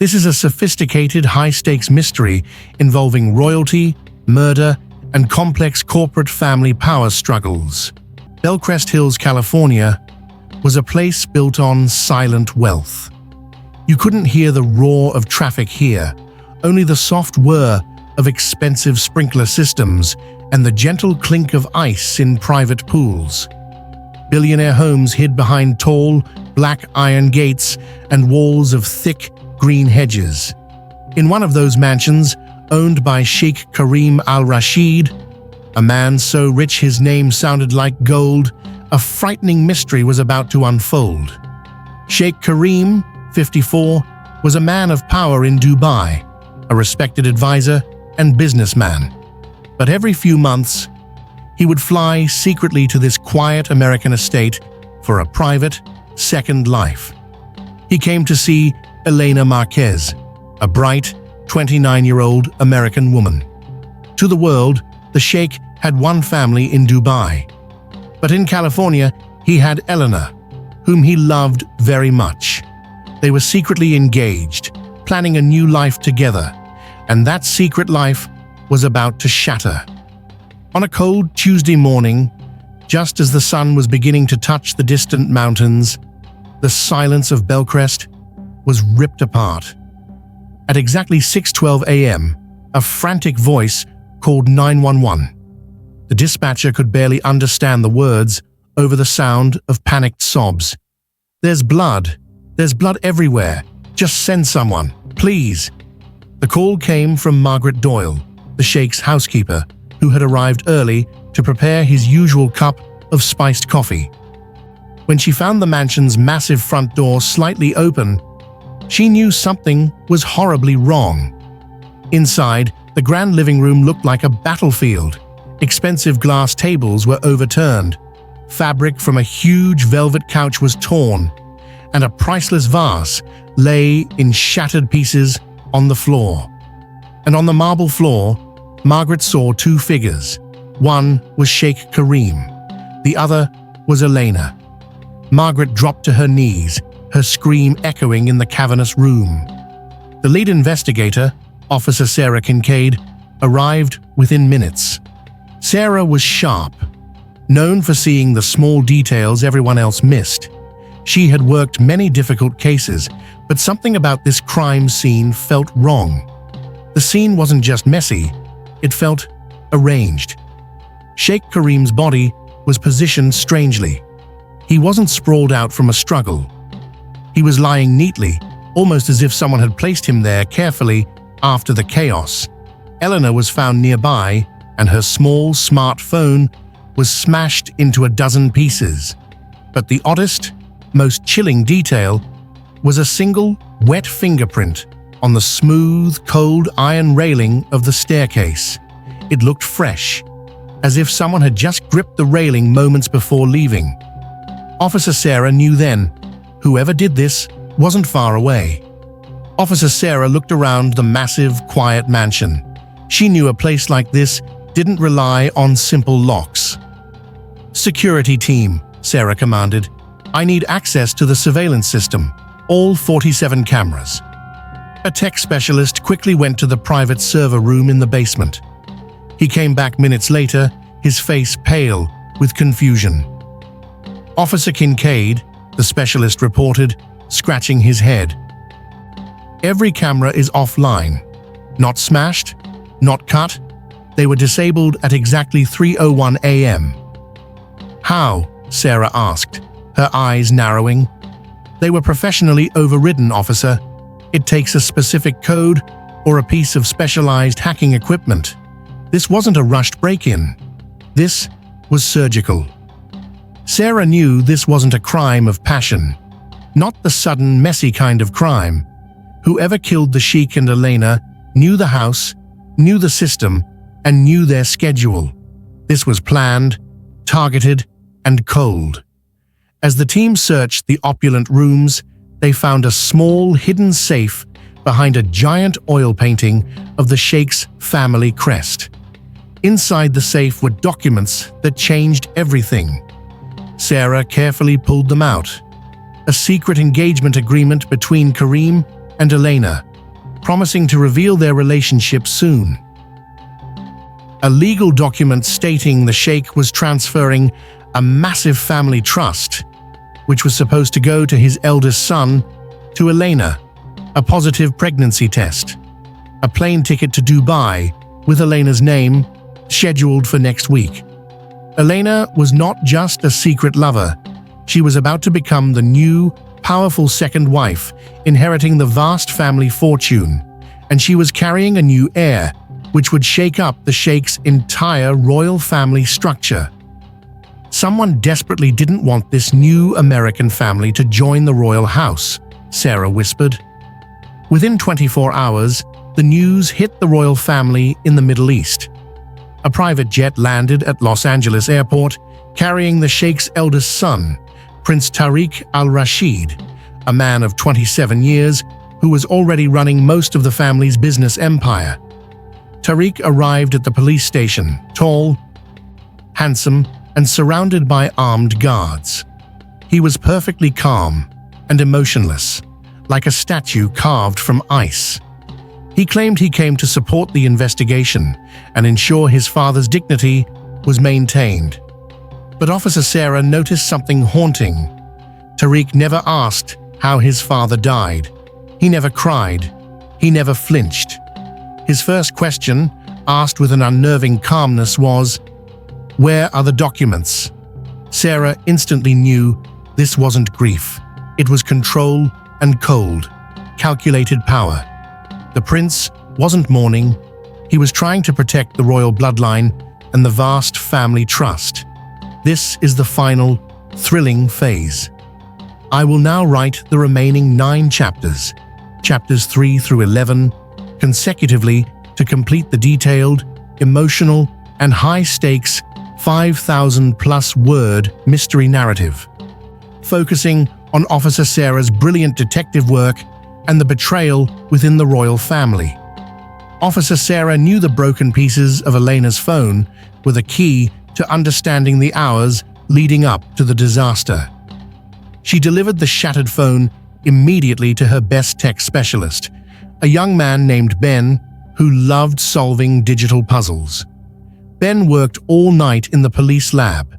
This is a sophisticated, high-stakes mystery involving royalty, murder, and complex corporate family power struggles. Belcrest Hills, California, was a place built on silent wealth. You couldn't hear the roar of traffic here, only the soft whir of expensive sprinkler systems and the gentle clink of ice in private pools. Billionaire homes hid behind tall, black iron gates and walls of thick, green hedges. In one of those mansions, owned by Sheikh Karim al-Rashid, a man so rich his name sounded like gold, a frightening mystery was about to unfold. Sheikh Karim, 54, was a man of power in Dubai, a respected advisor and businessman. But every few months, he would fly secretly to this quiet American estate for a private, second life. He came to see Elena Marquez, a bright, 29-year-old American woman. To the world, the Sheikh had one family in Dubai. But in California, he had Eleanor, whom he loved very much. They were secretly engaged, planning a new life together, and that secret life was about to shatter. On a cold Tuesday morning, just as the sun was beginning to touch the distant mountains, the silence of Belcrest was ripped apart. At exactly 6:12 a.m., a frantic voice called 911. The dispatcher could barely understand the words over the sound of panicked sobs. "There's blood. There's blood everywhere. Just send someone, please." The call came from Margaret Doyle, the Sheikh's housekeeper, who had arrived early to prepare his usual cup of spiced coffee. When she found the mansion's massive front door slightly open, she knew something was horribly wrong. Inside, the grand living room looked like a battlefield. Expensive glass tables were overturned, fabric from a huge velvet couch was torn, and a priceless vase lay in shattered pieces on the floor. And on the marble floor, Margaret saw two figures. One was Sheikh Karim, the other was Elena. Margaret dropped to her knees, her scream echoing in the cavernous room. The lead investigator, Officer Sarah Kincaid, arrived within minutes. Sarah was sharp, known for seeing the small details everyone else missed. She had worked many difficult cases, but something about this crime scene felt wrong. The scene wasn't just messy, it felt arranged. Sheikh Karim's body was positioned strangely. He wasn't sprawled out from a struggle. He was lying neatly, almost as if someone had placed him there carefully after the chaos. Eleanor was found nearby, and her small smartphone was smashed into a dozen pieces. But the oddest, most chilling detail was a single, wet fingerprint on the smooth, cold iron railing of the staircase. It looked fresh, as if someone had just gripped the railing moments before leaving. Officer Sarah knew then, whoever did this wasn't far away. Officer Sarah looked around the massive, quiet mansion. She knew a place like this didn't rely on simple locks. "Security team," Sarah commanded. "I need access to the surveillance system, all 47 cameras." A tech specialist quickly went to the private server room in the basement. He came back minutes later, his face pale with confusion. "Officer Kincaid," the specialist reported, scratching his head. "Every camera is offline. Not smashed, not cut. They were disabled at exactly 3:01 a.m. "How?" Sarah asked, her eyes narrowing. "They were professionally overridden, officer. It takes a specific code or a piece of specialized hacking equipment. This wasn't a rushed break-in. This was surgical." Sarah knew this wasn't a crime of passion, not the sudden, messy kind of crime. Whoever killed the Sheikh and Elena knew the house, knew the system, and knew their schedule. This was planned, targeted, and cold. As the team searched the opulent rooms, they found a small, hidden safe behind a giant oil painting of the Sheikh's family crest. Inside the safe were documents that changed everything. Sarah carefully pulled them out. A secret engagement agreement between Karim and Elena, promising to reveal their relationship soon. A legal document stating the Sheikh was transferring a massive family trust, which was supposed to go to his eldest son, to Elena, a positive pregnancy test, a plane ticket to Dubai with Elena's name scheduled for next week. Elena was not just a secret lover, she was about to become the new, powerful second wife, inheriting the vast family fortune, and she was carrying a new heir, which would shake up the Sheikh's entire royal family structure. Someone desperately didn't want this new American family to join the royal house, Sarah whispered. Within 24 hours, the news hit the royal family in the Middle East. A private jet landed at Los Angeles airport, carrying the Sheikh's eldest son, Prince Tariq al-Rashid, a man of 27 years who was already running most of the family's business empire. Tariq arrived at the police station, tall, handsome, and surrounded by armed guards. He was perfectly calm and emotionless, like a statue carved from ice. He claimed he came to support the investigation and ensure his father's dignity was maintained. But Officer Sarah noticed something haunting. Tariq never asked how his father died. He never cried. He never flinched. His first question, asked with an unnerving calmness, was, "Where are the documents?" Sarah instantly knew this wasn't grief. It was control and cold, calculated power. The prince wasn't mourning. He was trying to protect the royal bloodline and the vast family trust. This is the final, thrilling phase. I will now write the remaining 9 chapters, chapters 3 through 11, consecutively to complete the detailed, emotional, and high-stakes 5,000-plus word mystery narrative, focusing on Officer Sarah's brilliant detective work and the betrayal within the royal family. Officer Sarah knew the broken pieces of Elena's phone were the key to understanding the hours leading up to the disaster. She delivered the shattered phone immediately to her best tech specialist, a young man named Ben who loved solving digital puzzles. Ben worked all night in the police lab,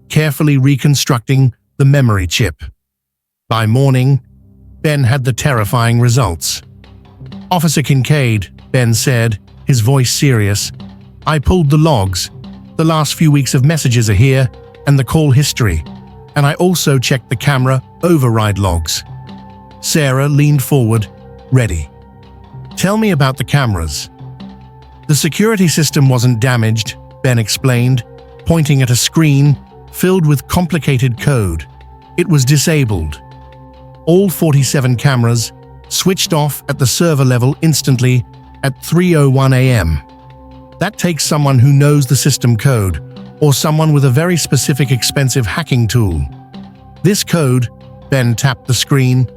carefully reconstructing the memory chip. By morning, Ben had the terrifying results. "Officer Kincaid," Ben said, his voice serious, "I pulled the logs. The last few weeks of messages are here, and the call history. And I also checked the camera override logs." Sarah leaned forward, ready. "Tell me about the cameras." "The security system wasn't damaged," Ben explained, pointing at a screen filled with complicated code. "It was disabled. All 47 cameras switched off at the server level instantly at 3:01 a.m. That takes someone who knows the system code, or someone with a very specific expensive hacking tool. This code," Ben tapped the screen,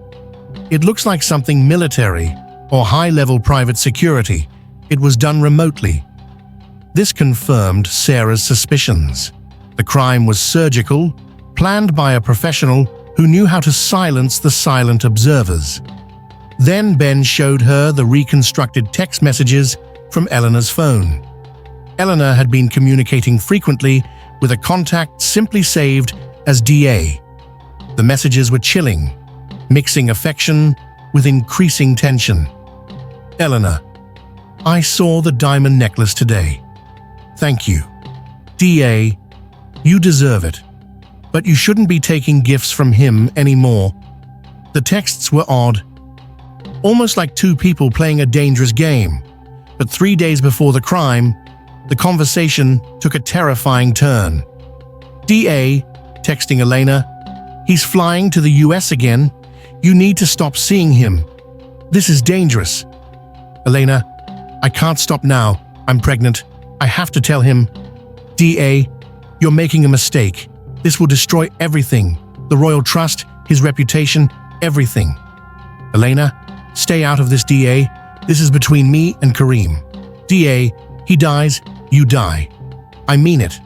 "it looks like something military or high-level private security. It was done remotely." This confirmed Sarah's suspicions. The crime was surgical, planned by a professional who knew how to silence the silent observers. Then Ben showed her the reconstructed text messages from Eleanor's phone. Eleanor had been communicating frequently with a contact simply saved as DA. The messages were chilling, mixing affection with increasing tension. "Eleanor, I saw the diamond necklace today. Thank you. DA, you deserve it. But you shouldn't be taking gifts from him anymore." The texts were odd, almost like two people playing a dangerous game. But 3 days before the crime, the conversation took a terrifying turn. "DA," texting Elena, "he's flying to the US again. You need to stop seeing him. This is dangerous." "Elena, I can't stop now. I'm pregnant. I have to tell him." "DA, you're making a mistake. This will destroy everything. The royal trust, his reputation, everything." "Elena, stay out of this, DA. This is between me and Kareem. DA, he dies, you die. I mean it."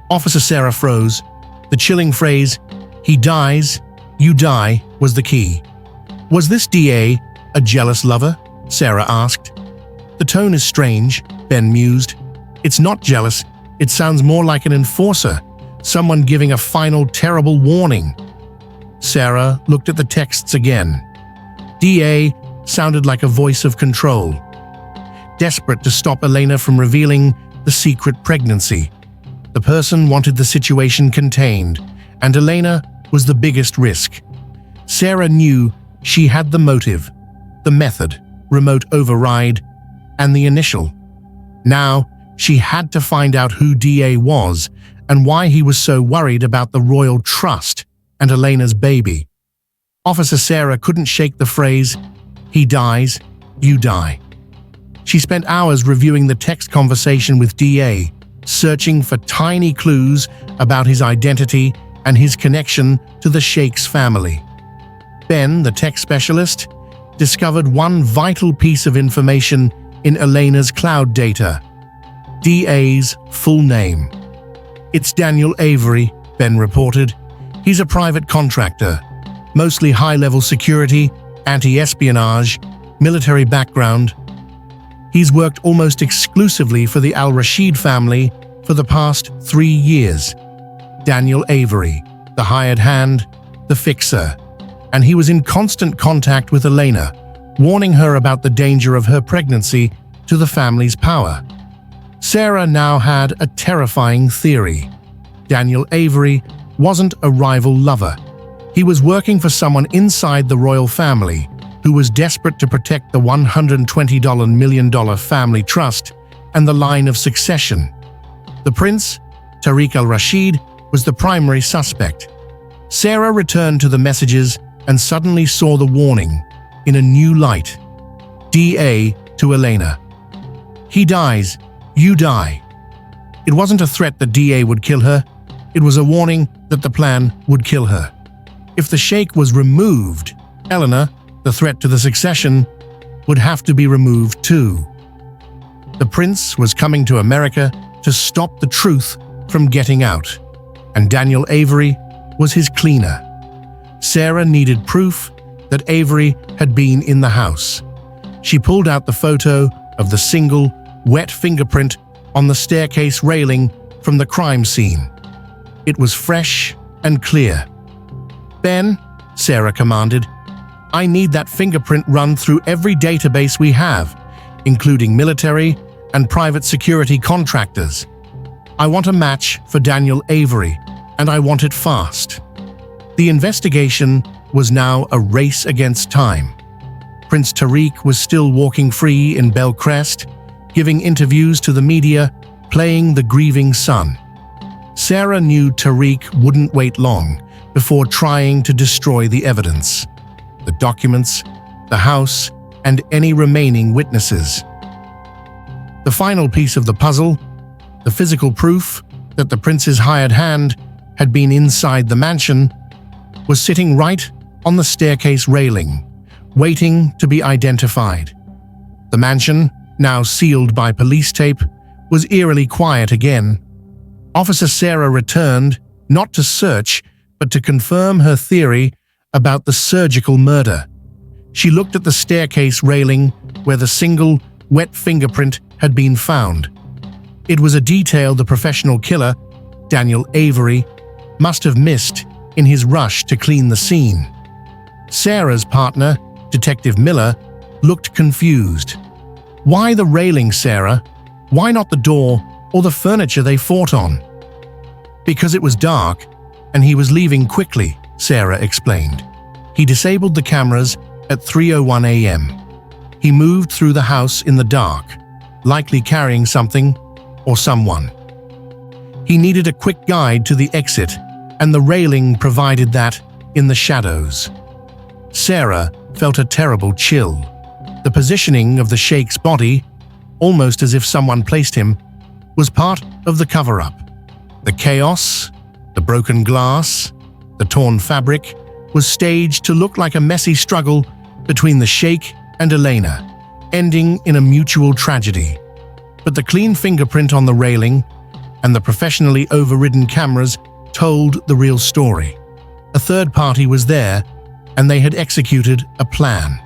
Officer Sarah froze. The chilling phrase, "he dies, you die," was the key. Was this DA a jealous lover? Sarah asked. The tone is strange, Ben mused. It's not jealous, it sounds more like an enforcer, someone giving a final terrible warning. Sarah looked at the texts again. DA sounded like a voice of control, desperate to stop Elena from revealing the secret pregnancy. The person wanted the situation contained, and Elena was the biggest risk. Sarah knew she had the motive, the method, remote override, and the initial. Now, she had to find out who DA was and why he was so worried about the royal trust and Elena's baby. Officer Sarah couldn't shake the phrase, "He dies, you die." She spent hours reviewing the text conversation with DA, searching for tiny clues about his identity and his connection to the Sheikh's family. Ben, the tech specialist, discovered one vital piece of information in Elena's cloud data: DA's full name. "It's Daniel Avery," Ben reported. "He's a private contractor, mostly high-level security, anti-espionage, military background. He's worked almost exclusively for the Al-Rashid family for the past 3 years. Daniel Avery, the hired hand, the fixer, and he was in constant contact with Elena, warning her about the danger of her pregnancy to the family's power." Sarah now had a terrifying theory. Daniel Avery wasn't a rival lover. He was working for someone inside the royal family who was desperate to protect the $120 million family trust and the line of succession. The prince, Tariq al-Rashid, was the primary suspect. Sarah returned to the messages and suddenly saw the warning in a new light. DA to Elena. "He dies, you die." It wasn't a threat that DA would kill her. It was a warning that the plan would kill her. If the Sheikh was removed, Eleanor, the threat to the succession, would have to be removed too. The prince was coming to America to stop the truth from getting out, and Daniel Avery was his cleaner. Sarah needed proof that Avery had been in the house. She pulled out the photo of the single, wet fingerprint on the staircase railing from the crime scene. It was fresh and clear. "Ben," Sarah commanded, "I need that fingerprint run through every database we have, including military and private security contractors. I want a match for Daniel Avery, and I want it fast." The investigation was now a race against time. Prince Tariq was still walking free in Belcrest, giving interviews to the media, playing the grieving son. Sarah knew Tariq wouldn't wait long before trying to destroy the evidence: the documents, the house, and any remaining witnesses. The final piece of the puzzle, the physical proof that the prince's hired hand had been inside the mansion, was sitting right on the staircase railing, waiting to be identified. The mansion, now sealed by police tape, was eerily quiet again. Officer Sarah returned, not to search, but to confirm her theory about the surgical murder. She looked at the staircase railing where the single, wet fingerprint had been found. It was a detail the professional killer, Daniel Avery, must have missed in his rush to clean the scene. Sarah's partner, Detective Miller, looked confused. "Why the railing, Sarah? Why not the door or the furniture they fought on?" "Because it was dark, and he was leaving quickly," Sarah explained. "He disabled the cameras at 3:01 a.m. He moved through the house in the dark, likely carrying something or someone. He needed a quick guide to the exit, and the railing provided that in the shadows." Sarah felt a terrible chill. The positioning of the Sheikh's body, almost as if someone placed him, was part of the cover-up. The chaos, the broken glass, the torn fabric, was staged to look like a messy struggle between the Sheikh and Elena, ending in a mutual tragedy. But the clean fingerprint on the railing and the professionally overridden cameras told the real story. A third party was there, and they had executed a plan.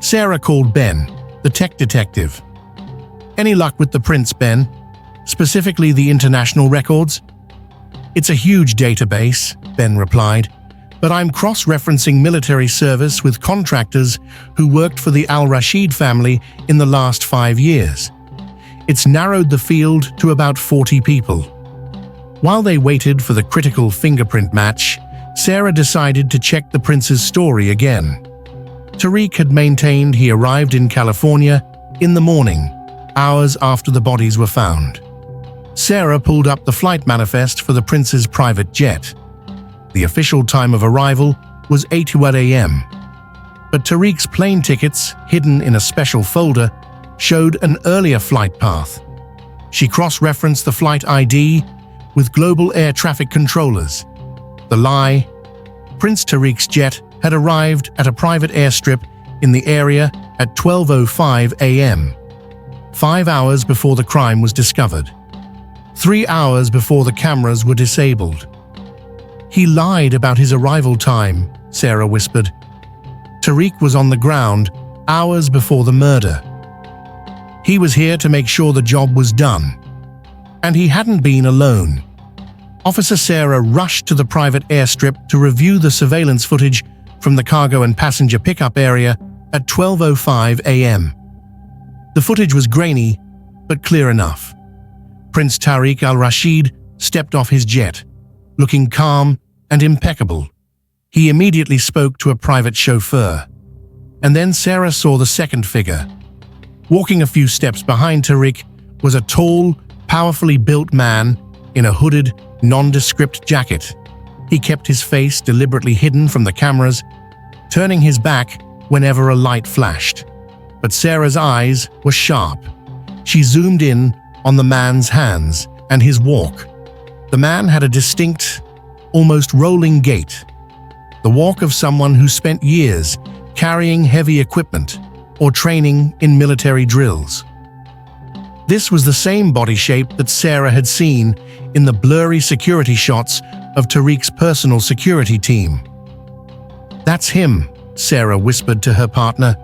Sarah called Ben, the tech detective. "Any luck with the prints, Ben? Specifically the international records?" "It's a huge database," Ben replied, "but I'm cross-referencing military service with contractors who worked for the al-Rashid family in the last 5 years. It's narrowed the field to about 40 people." While they waited for the critical fingerprint match, Sarah decided to check the prince's story again. Tariq had maintained he arrived in California in the morning, hours after the bodies were found. Sarah pulled up the flight manifest for the prince's private jet. The official time of arrival was 8:01 a.m. But Tariq's plane tickets, hidden in a special folder, showed an earlier flight path. She cross-referenced the flight ID with global air traffic controllers. The lie: Prince Tariq's jet had arrived at a private airstrip in the area at 12:05 a.m., 5 hours before the crime was discovered, 3 hours before the cameras were disabled. "He lied about his arrival time," Sarah whispered. "Tariq was on the ground hours before the murder. He was here to make sure the job was done. And he hadn't been alone." Officer Sarah rushed to the private airstrip to review the surveillance footage from the cargo and passenger pickup area at 12:05 a.m. The footage was grainy, but clear enough. Prince Tariq al-Rashid stepped off his jet, looking calm and impeccable. He immediately spoke to a private chauffeur. And then Sarah saw the second figure. Walking a few steps behind Tariq was a tall, powerfully built man in a hooded, nondescript jacket. He kept his face deliberately hidden from the cameras, turning his back whenever a light flashed. But Sarah's eyes were sharp. She zoomed in on the man's hands and his walk. The man had a distinct, almost rolling gait, the walk of someone who spent years carrying heavy equipment or training in military drills. This was the same body shape that Sarah had seen in the blurry security shots of Tariq's personal security team. "That's him," Sarah whispered to her partner.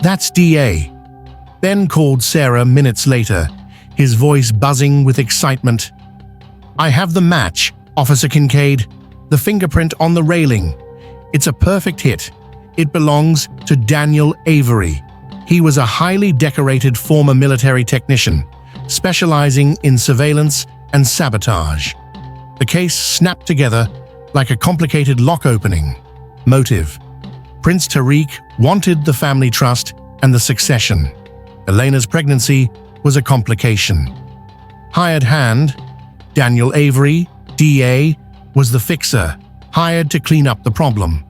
"That's DA." Ben called Sarah minutes later, his voice buzzing with excitement. "I have the match, Officer Kincaid. The fingerprint on the railing. It's a perfect hit. It belongs to Daniel Avery. He was a highly decorated former military technician, specializing in surveillance and sabotage." The case snapped together like a complicated lock opening. Motive: Prince Tariq wanted the family trust and the succession. Elena's pregnancy was a complication. Hired hand: Daniel Avery, DA, was the fixer, hired to clean up the problem.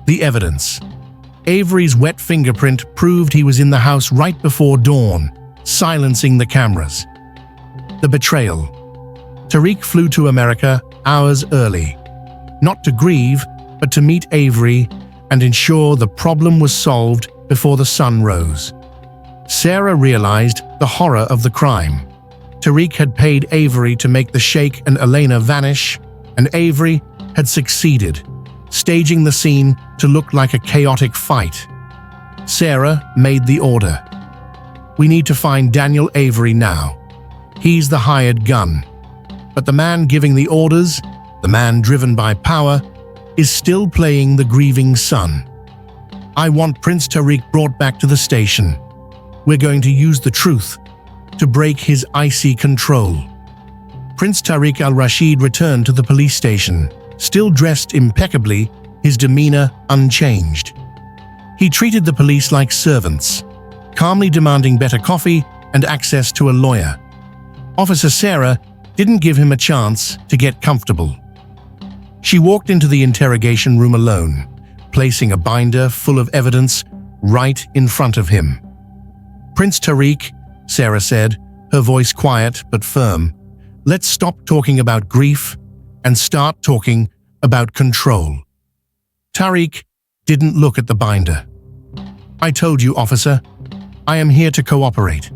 The evidence: Avery's wet fingerprint proved he was in the house right before dawn, silencing the cameras. The betrayal: Tariq flew to America hours early, not to grieve, but to meet Avery and ensure the problem was solved before the sun rose. Sarah realized the horror of the crime. Tariq had paid Avery to make the Sheikh and Elena vanish, and Avery had succeeded, staging the scene to look like a chaotic fight. Sarah made the order. "We need to find Daniel Avery now. He's the hired gun. But the man giving the orders, the man driven by power, is still playing the grieving son. I want Prince Tariq brought back to the station. We're going to use the truth to break his icy control." Prince Tariq al-Rashid returned to the police station, still dressed impeccably, his demeanor unchanged. He treated the police like servants, calmly demanding better coffee and access to a lawyer. Officer Sarah didn't give him a chance to get comfortable. She walked into the interrogation room alone, placing a binder full of evidence right in front of him. "Prince Tariq," Sarah said, her voice quiet but firm, "let's stop talking about grief and start talking about control." Tariq didn't look at the binder. "I told you, officer. I am here to cooperate.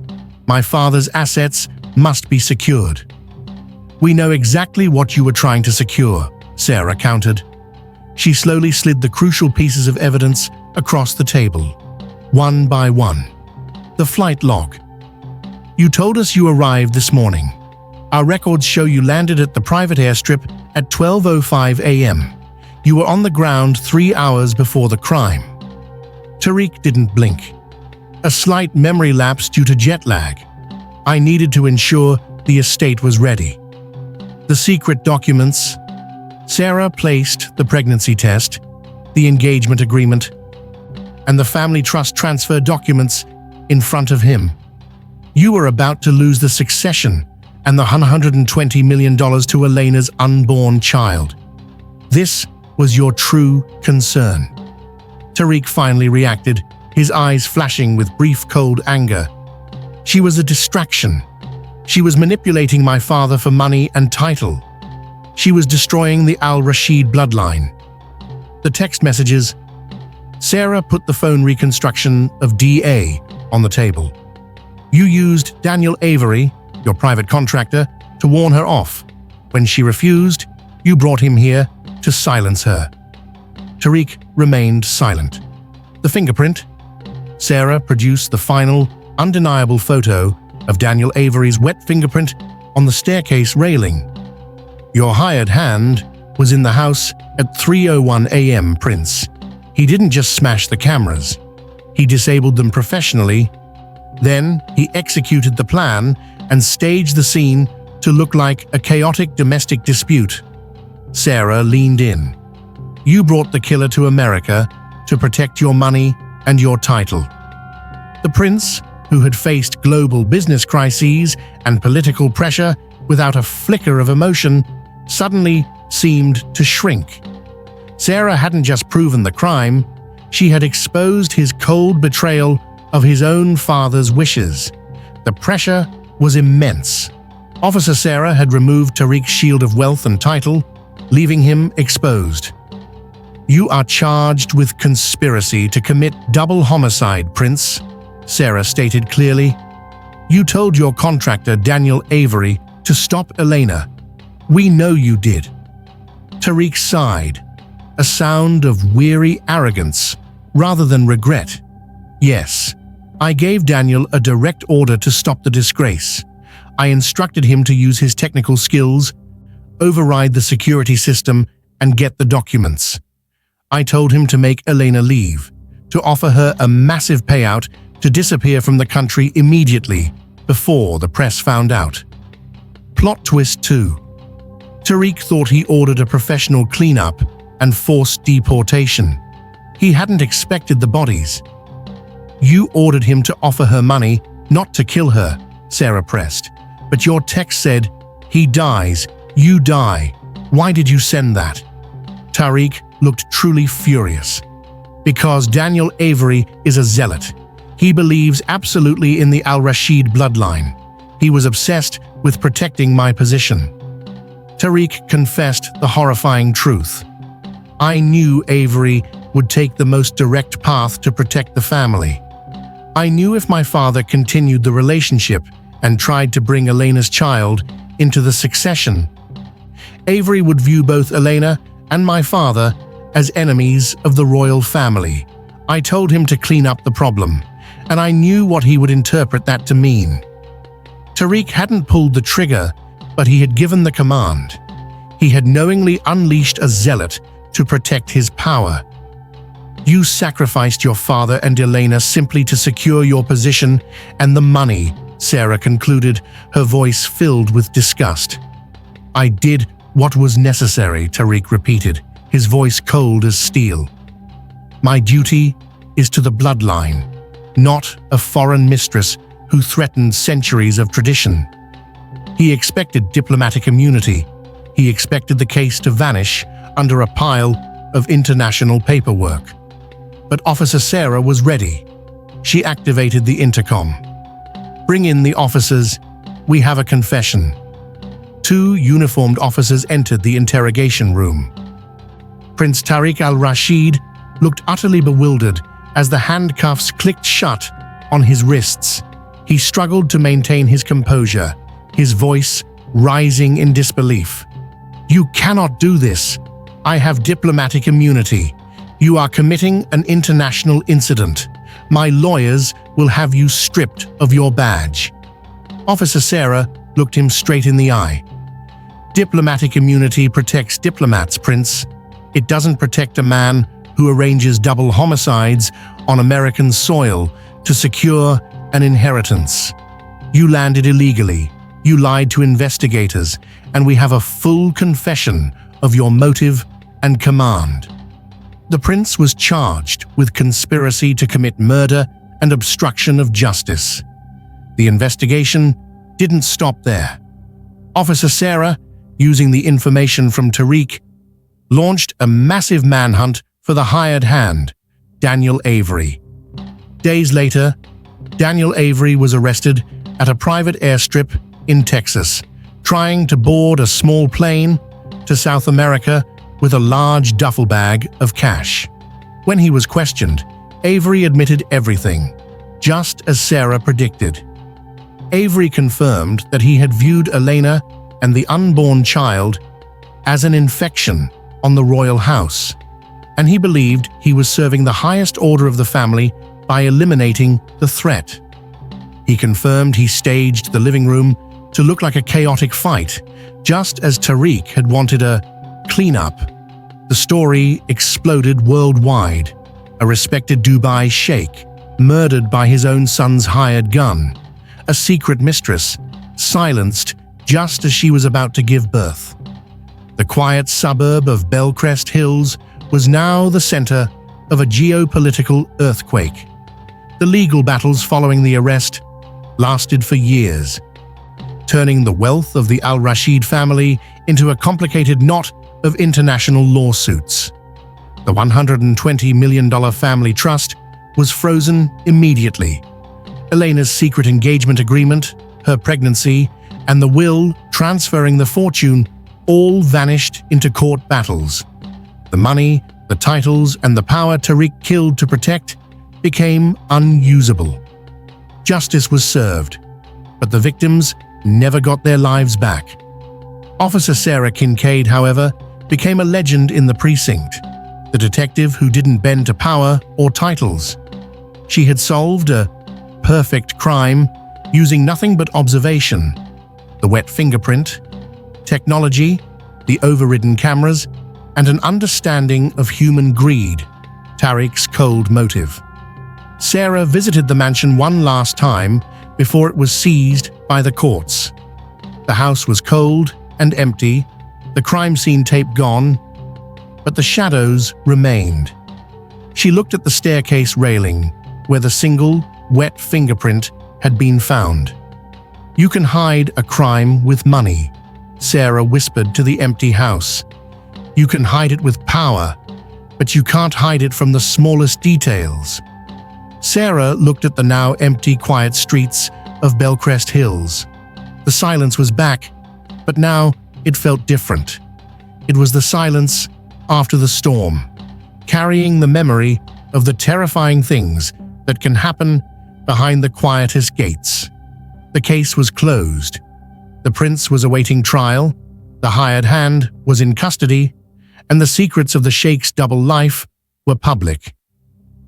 My father's assets must be secured." "We know exactly what you were trying to secure," Sarah countered. She slowly slid the crucial pieces of evidence across the table. one by one. The flight log. You told us you arrived this morning. Our records show you landed at the private airstrip at 12:05 a.m. You were on the ground 3 hours before the crime. Tariq didn't blink. A slight memory lapse due to jet lag. I needed to ensure the estate was ready. The secret documents. Sarah placed the pregnancy test, the engagement agreement, and the family trust transfer documents in front of him. You were about to lose the succession and the $120 million to Elena's unborn child. This was your true concern. Tariq finally reacted, his eyes flashing with brief cold anger. She was a distraction. She was manipulating my father for money and title. She was destroying the Al-Rashid bloodline. The text messages. Sarah put the phone reconstruction of D.A. on the table. You used Daniel Avery, your private contractor, to warn her off. When she refused, you brought him here to silence her. Tariq remained silent. The fingerprint. Sarah produced the final, undeniable photo of Daniel Avery's wet fingerprint on the staircase railing. Your hired hand was in the house at 3:01 a.m., Prince. He didn't just smash the cameras. He disabled them professionally. Then he executed the plan and staged the scene to look like a chaotic domestic dispute. Sarah leaned in. You brought the killer to America to protect your money and your title. The prince, who had faced global business crises and political pressure without a flicker of emotion, suddenly seemed to shrink. Sarah hadn't just proven the crime, she had exposed his cold betrayal of his own father's wishes. The pressure was immense. Officer Sarah had removed Tariq's shield of wealth and title, leaving him exposed. You are charged with conspiracy to commit double homicide, Prince, Sarah stated clearly. You told your contractor, Daniel Avery, to stop Elena. We know you did. Tariq sighed, a sound of weary arrogance rather than regret. Yes, I gave Daniel a direct order to stop the disgrace. I instructed him to use his technical skills, override the security system, and get the documents. I told him to make Elena leave, to offer her a massive payout to disappear from the country immediately before the press found out. Plot twist 2. Tariq thought he ordered a professional cleanup and forced deportation. He hadn't expected the bodies. You ordered him to offer her money, not to kill her, Sarah pressed. But your text said, he dies, you die. Why did you send that? Tariq looked truly furious. Because Daniel Avery is a zealot. He believes absolutely in the Al-Rashid bloodline. He was obsessed with protecting my position. Tariq confessed the horrifying truth. I knew Avery would take the most direct path to protect the family. I knew if my father continued the relationship and tried to bring Elena's child into the succession, Avery would view both Elena and my father as enemies of the royal family. I told him to clean up the problem, and I knew what he would interpret that to mean. Tariq hadn't pulled the trigger, but he had given the command. He had knowingly unleashed a zealot to protect his power. You sacrificed your father and Elena simply to secure your position and the money, Sarah concluded, her voice filled with disgust. I did what was necessary, Tariq repeated, his voice cold as steel. My duty is to the bloodline, not a foreign mistress who threatened centuries of tradition. He expected diplomatic immunity. He expected the case to vanish under a pile of international paperwork. But Officer Sarah was ready. She activated the intercom. Bring in the officers. We have a confession. 2 uniformed officers entered the interrogation room. Prince Tariq al-Rashid looked utterly bewildered as the handcuffs clicked shut on his wrists. He struggled to maintain his composure, his voice rising in disbelief. You cannot do this. I have diplomatic immunity. You are committing an international incident. My lawyers will have you stripped of your badge." Officer Sarah looked him straight in the eye. "Diplomatic immunity protects diplomats, Prince. It doesn't protect a man who arranges double homicides on American soil to secure an inheritance. You landed illegally, you lied to investigators, and we have a full confession of your motive and command." The prince was charged with conspiracy to commit murder and obstruction of justice. The investigation didn't stop there. Officer Sarah, using the information from Tariq, launched a massive manhunt for the hired hand, Daniel Avery. Days later, Daniel Avery was arrested at a private airstrip in Texas, trying to board a small plane to South America with a large duffel bag of cash. When he was questioned, Avery admitted everything, just as Sarah predicted. Avery confirmed that he had viewed Elena and the unborn child as an infection on the royal house, and he believed he was serving the highest order of the family by eliminating the threat. He confirmed he staged the living room to look like a chaotic fight, just as Tariq had wanted a cleanup. The story exploded worldwide. A respected Dubai sheikh murdered by his own son's hired gun. A secret mistress silenced just as she was about to give birth. The quiet suburb of Belcrest Hills was now the center of a geopolitical earthquake. The legal battles following the arrest lasted for years, turning the wealth of the Al-Rashid family into a complicated knot of international lawsuits. The $120 million family trust was frozen immediately. Elena's secret engagement agreement, her pregnancy, and the will transferring the fortune all vanished into court battles. The money, the titles, and the power Tariq killed to protect became unusable. Justice was served, but the victims never got their lives back. Officer Sarah Kincaid, however, became a legend in the precinct, the detective who didn't bend to power or titles. She had solved a perfect crime using nothing but observation, the wet fingerprint, technology, the overridden cameras, and an understanding of human greed, Tariq's cold motive. Sarah visited the mansion one last time before it was seized by the courts. The house was cold and empty, the crime scene tape gone, but the shadows remained. She looked at the staircase railing, where the single, wet fingerprint had been found. "You can hide a crime with money," Sarah whispered to the empty house. "You can hide it with power, but you can't hide it from the smallest details." Sarah looked at the now empty, quiet streets of Belcrest Hills. The silence was back, but now it felt different. It was the silence after the storm, carrying the memory of the terrifying things that can happen behind the quietest gates. The case was closed. The prince was awaiting trial, the hired hand was in custody, and the secrets of the sheikh's double life were public.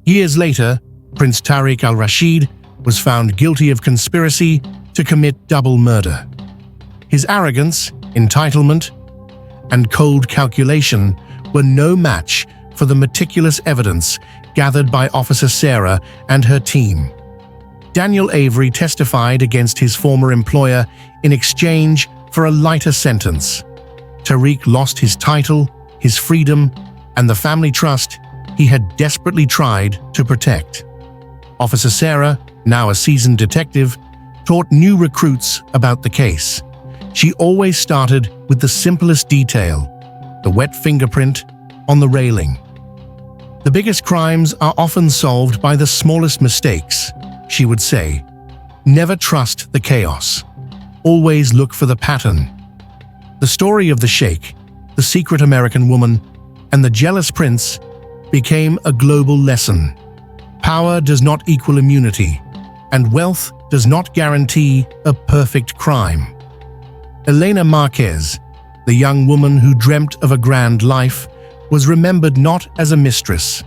Years later, Prince Tariq al-Rashid was found guilty of conspiracy to commit double murder. His arrogance, entitlement, and cold calculation were no match for the meticulous evidence gathered by Officer Sarah and her team. Daniel Avery testified against his former employer in exchange for a lighter sentence. Tariq lost his title, his freedom, and the family trust he had desperately tried to protect. Officer Sarah, now a seasoned detective, taught new recruits about the case. She always started with the simplest detail, the wet fingerprint on the railing. "The biggest crimes are often solved by the smallest mistakes," she would say. "Never trust the chaos. Always look for the pattern." The story of the Sheikh, the secret American woman, and the jealous prince became a global lesson. Power does not equal immunity, and wealth does not guarantee a perfect crime. Elena Marquez, the young woman who dreamt of a grand life, was remembered not as a mistress,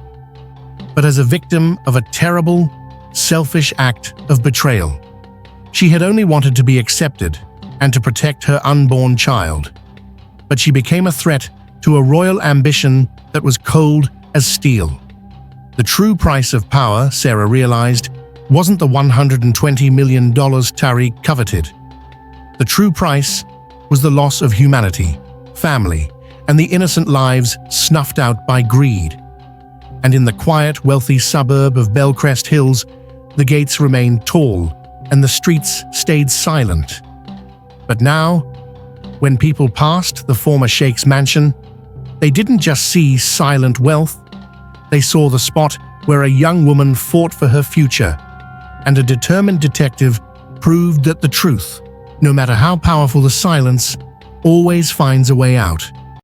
but as a victim of a terrible, selfish act of betrayal. She had only wanted to be accepted and to protect her unborn child, but she became a threat to a royal ambition that was cold as steel. The true price of power, Sarah realized, wasn't the $120 million Tariq coveted. The true price was the loss of humanity, family, and the innocent lives snuffed out by greed. And in the quiet, wealthy suburb of Belcrest Hills, the gates remained tall and the streets stayed silent. But now, when people passed the former Sheikh's mansion, they didn't just see silent wealth, they saw the spot where a young woman fought for her future, and a determined detective proved that the truth, no matter how powerful the silence, always finds a way out.